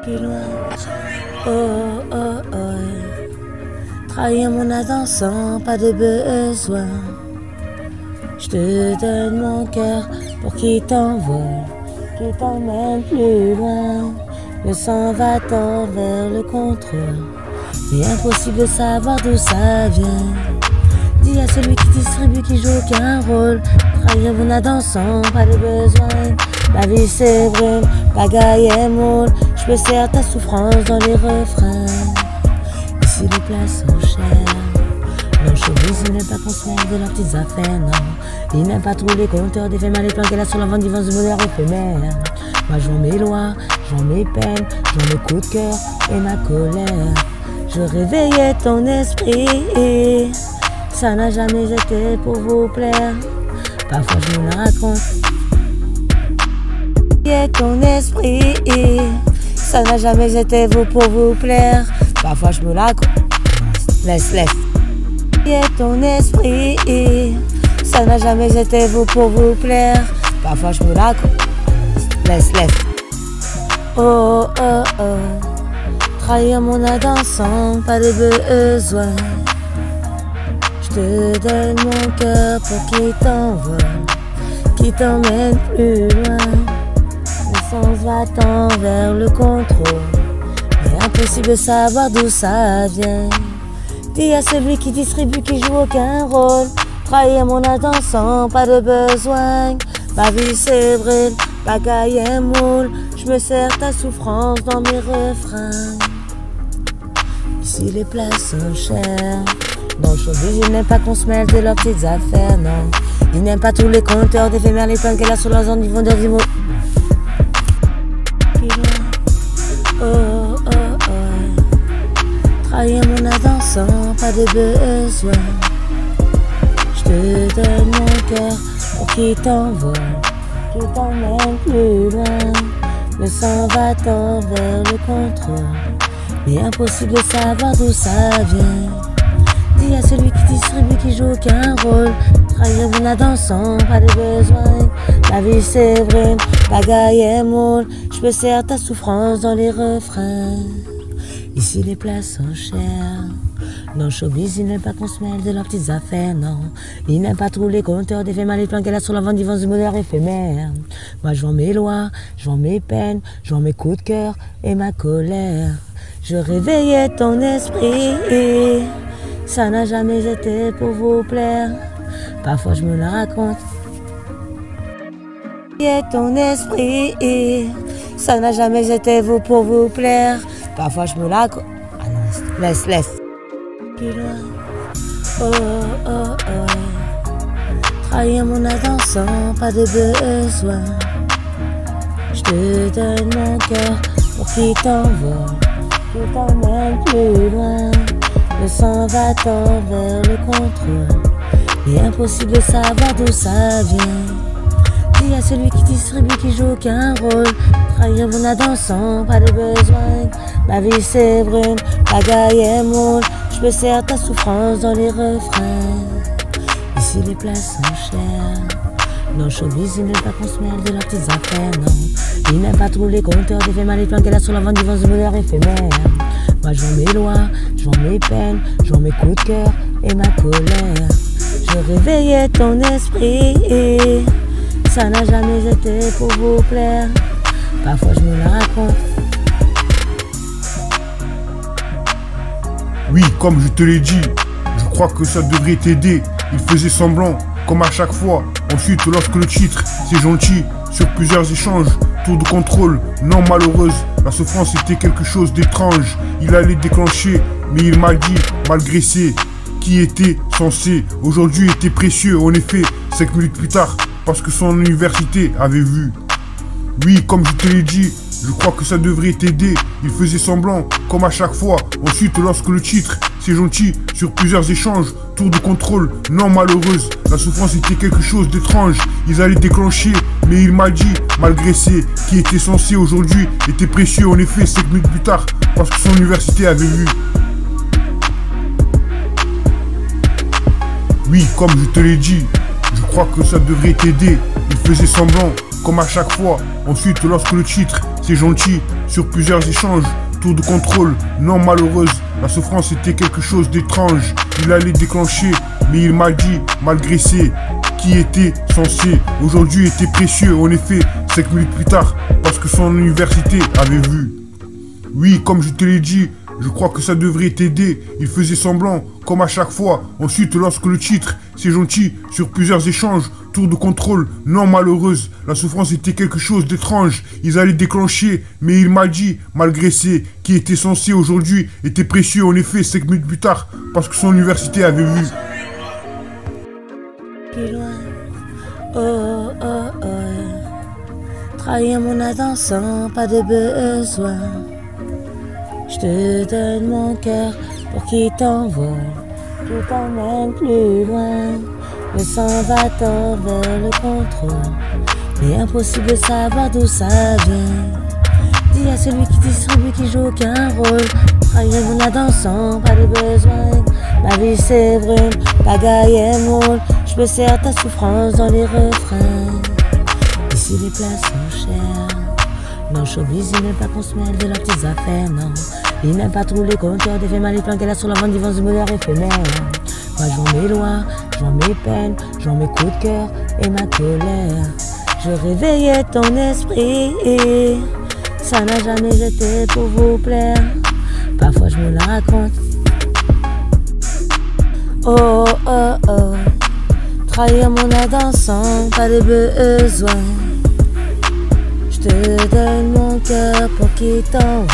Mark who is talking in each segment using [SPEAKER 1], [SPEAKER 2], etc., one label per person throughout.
[SPEAKER 1] plus loin. Oh, oh, oh. Trahir mon âme sans pas de besoin. Je te donne mon cœur pour qu'il t'envole, qu'il t'emmène plus loin. Le sang va tendre vers le contrôle, mais impossible de savoir d'où ça vient. Dis à celui qui distribue, qui joue aucun rôle. Trahir mon âme sans pas de besoin. La vie c'est vrai, pagaille et moule. Je me sers ta souffrance dans les refrains. Ici les places sont chères. Le showbiz, il n'aime pas qu'on se mêle de leurs petites affaires, non. Il n'aime pas trop les compteurs des faits mal et plans qu'elle a sur la vente divance de bonheur éphémère. Moi je vends mes lois, je vends mes peines, je vends mes coups de cœur et ma colère. Je réveillais ton esprit, ça n'a jamais été pour vous plaire. Parfois je me la raconte. Et ton esprit, ça n'a jamais été vous pour vous plaire. Parfois je me la raconte. Laisse. Et ton esprit, ça n'a jamais été vous pour vous plaire. Parfois je me la raconte. Laisse. Oh, oh, oh. Trahir mon âme sans pas de besoin. Je te donne mon cœur pour qu'il t'envole, qu'il t'emmène plus loin. Le sens va tendre vers le contrôle, mais impossible de savoir d'où ça vient. Dis à celui qui distribue, qui joue aucun rôle. Trahir mon âme sans pas de besoin. Ma vie c'est vrai, pagaille et moule. Je me sers ta souffrance dans mes refrains. Ici les places sont chères. Dans le showbiz, il n'aime pas qu'on se mêle de leurs petites affaires, non. Il n'aime pas tous les compteurs d'éphémères, les plans qu'elle a sur leurs ondes, ils vont dire des mots. Oh, oh, oh. Trahir mon âme sans pas de besoin. Je te donne mon cœur pour qu'il t'envole, qu'il t'emmène plus loin. Le sang va tendre vers le contrôle, mais impossible de savoir d'où ça vient. Dis à celui qui distribue, qui joue aucun rôle. Trahir mon âme sans pas de besoin. La vie c'est vrai, pagaille et moule. Je me sers ta souffrance dans les refrains. Ici les places sont chères. Dans le showbiz, il n'aime pas qu'on se mêle de leurs petites affaires, non. Il n'aime pas trop les compteurs des faits mal et plans qu'elle a sur la vente divance de bonheur éphémère. Moi je vends mes lois, je vends mes peines, je vends mes coups de cœur et ma colère. Je réveillais ton esprit, ça n'a jamais été pour vous plaire. Parfois je me la raconte. Et ton esprit, ça n'a jamais été vous pour vous plaire. Parfois je me la raconte. Ah non, laisse. Plus loin. Oh, oh, oh. Trahir mon âme sans pas de besoin. Je te donne mon cœur pour qu'il t'envole, qu'il t'emmène plus loin. Le sang va tendre vers le contrôle, mais impossible de savoir d'où ça vient. Dis à celui qui distribue, qui joue aucun rôle. Trahir mon âme sans pas de besoin. Ma vie c'est vrai, pagaille et moule. Je me sers ta souffrance dans les refrains. Ici les places sont chères. Dans le showbiz, il n'aime pas qu'on se mêle de leurs petites affaires, non. Il n'aime pas trop les compteurs des faits mal et plans qu'elle a sur la vente divance de bonheur éphémère. Moi je vends mes lois, je vends mes peines, je vends mes coups de cœur et ma colère. Je réveillais ton esprit, ça n'a jamais été pour vous plaire. Parfois je me la raconte.
[SPEAKER 2] Oui, comme je te l'ai dit, je crois que ça devrait t'aider. Il faisait semblant, comme à chaque fois. Ensuite, lorsque le titre, c'est gentil, sur plusieurs échanges, tour de contrôle, non malheureuse, la souffrance était quelque chose d'étrange. Il allait déclencher, mais il m'a dit, malgré c'est qui était censé, aujourd'hui était précieux. En effet, 5 minutes plus tard, parce que son université avait vu. Oui, comme je te l'ai dit, je crois que ça devrait t'aider. Il faisait semblant, comme à chaque fois. Ensuite, lorsque le titre, c'est gentil, sur plusieurs échanges, tour de contrôle, non malheureuse, la souffrance était quelque chose d'étrange. Ils allaient déclencher, mais il m'a dit, malgré c'est qui était censé aujourd'hui, était précieux. En effet, 5 minutes plus tard, parce que son université avait vu. Oui, comme je te l'ai dit, je crois que ça devrait t'aider. Il faisait semblant, comme à chaque fois. Ensuite, lorsque le titre, c'est gentil, sur plusieurs échanges. Tour de contrôle, non malheureuse, la souffrance était quelque chose d'étrange. Il allait déclencher, mais il m'a dit, malgré ses qui était censé aujourd'hui était précieux. En effet, 5 minutes plus tard, parce que son université avait vu. Oui, comme je te l'ai dit, je crois que ça devrait t'aider. Il faisait semblant, comme à chaque fois. Ensuite, lorsque le titre, c'est gentil, sur plusieurs échanges, tour de contrôle, non malheureuse, la souffrance était quelque chose d'étrange. Ils allaient déclencher, mais il m'a dit, malgré ses qui était censé aujourd'hui était précieux. En effet, 5 minutes plus tard, parce que son université avait vu.
[SPEAKER 1] Plus loin, oh oh oh, trahir mon attention, pas de besoin. Je te donne mon cœur pour qu'il t'envole, tout t'emmène plus loin. Le sang va tendre vers le contrôle, mais impossible de savoir d'où ça vient. Dis à celui qui distribue, qui joue aucun rôle, trahir mon attention, pas de besoin. Ma vie c'est brune, pagaille et moule. Je me sers ta souffrance dans les refrains. Ici les places sont chères. Non, showbiz, il n'aime pas qu'on se mêle de leurs petites affaires, non. Il n'aime pas tous les compteurs des faits mal et planqués là sur la vente d'ivance de bonheur éphémère. Moi je vends mes lois, je vends mes peines, je vends mes coups de cœur et ma colère. Je réveillais ton esprit, ça n'a jamais été pour vous plaire. Parfois je me la raconte. Oh oh oh, trahir mon attention, pas de besoin. Je te donne mon cœur pour qu'il t'envole,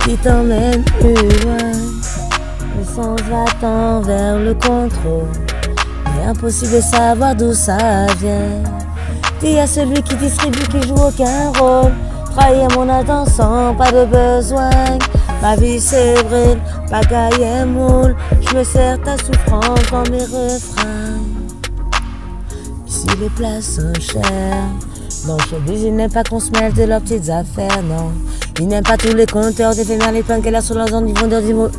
[SPEAKER 1] qui t'emmène plus loin. Le sens va-t-en vers le contrôle, mais impossible de savoir d'où ça vient. Dis à celui qui distribue, qui joue aucun rôle, trahir mon attention, pas de besoin. Ma vie c'est brûle, pagaille et moule. Je me sers ta souffrance dans mes refrains. Ici les places sont chères. Non, showbiz, il n'aime pas qu'on se mêle de leurs petites affaires, non. Il n'aime pas tous les compteurs des faits mal et planqués là sur leurs ondes, ils vont dire des mots.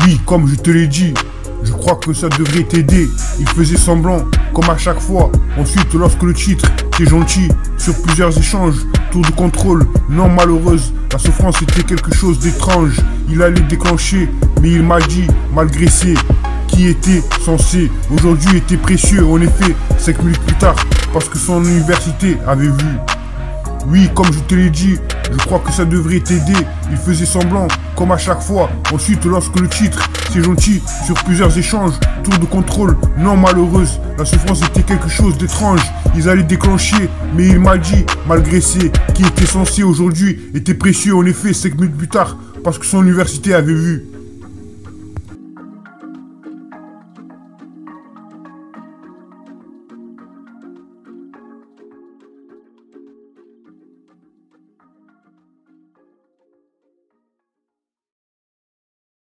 [SPEAKER 2] Oui, comme je te l'ai dit, je crois que ça devrait t'aider. Il faisait semblant, comme à chaque fois. Ensuite, lorsque le titre, c'est gentil, sur plusieurs échanges, tour de contrôle, non malheureuse, la souffrance était quelque chose d'étrange. Il allait déclencher, mais il m'a dit, malgré ses qui était censé aujourd'hui était précieux. En effet, 5 minutes plus tard, parce que son université avait vu. Oui, comme je te l'ai dit, je crois que ça devrait t'aider. Il faisait semblant, comme à chaque fois. Ensuite, lorsque le titre, c'est gentil, sur plusieurs échanges, tour de contrôle, non malheureuse, la souffrance était quelque chose d'étrange. Ils allaient déclencher, mais il m'a dit, malgré ses qui était censé aujourd'hui était précieux. En effet, 5 minutes plus tard, parce que son université avait vu.